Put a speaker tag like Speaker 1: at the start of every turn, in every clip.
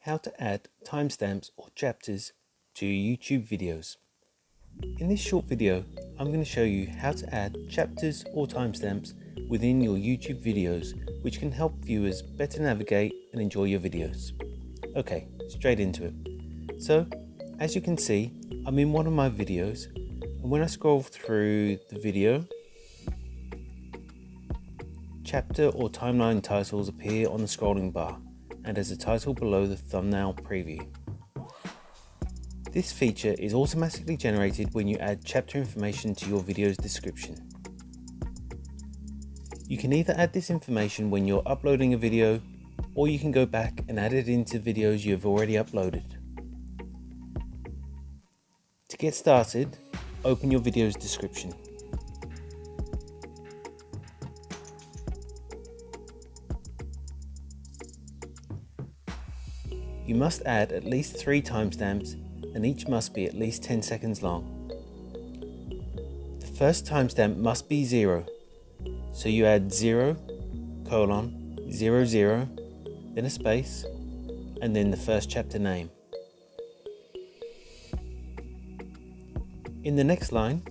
Speaker 1: How to add timestamps or chapters to your YouTube videos. In this short video, I'm going to show you how to add chapters or timestamps within your YouTube videos, which can help viewers better navigate and enjoy your videos. Okay, straight into it. So, as you can see, I'm in one of my videos, and when I scroll through the video, chapter or timeline titles appear on the scrolling bar and as a title below the thumbnail preview. This feature is automatically generated when you add chapter information to your video's description. You can either add this information when you're uploading a video, or you can go back and add it into videos you have already uploaded. To get started, open your video's description. You must add at least 3 timestamps, and each must be at least 10 seconds long. The first timestamp must be 0, so you add 0:00, then a space, and then the first chapter name. In the next line,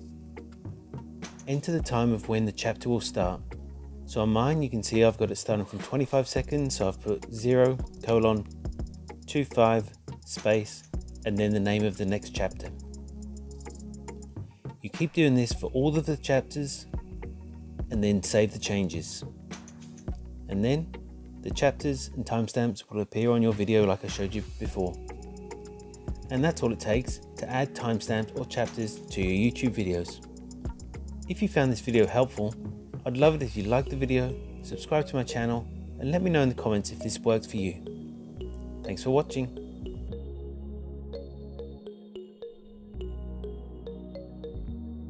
Speaker 1: enter the time of when the chapter will start. So on mine, you can see I've got it starting from 25 seconds, so I've put 0:25 space and then the name of the next chapter. You keep doing this for all of the chapters and then save the changes. And then the chapters and timestamps will appear on your video like I showed you before. And that's all it takes to add timestamps or chapters to your YouTube videos. If you found this video helpful, I'd love it if you liked the video, subscribe to my channel, and let me know in the comments if this worked for you. Thanks for watching.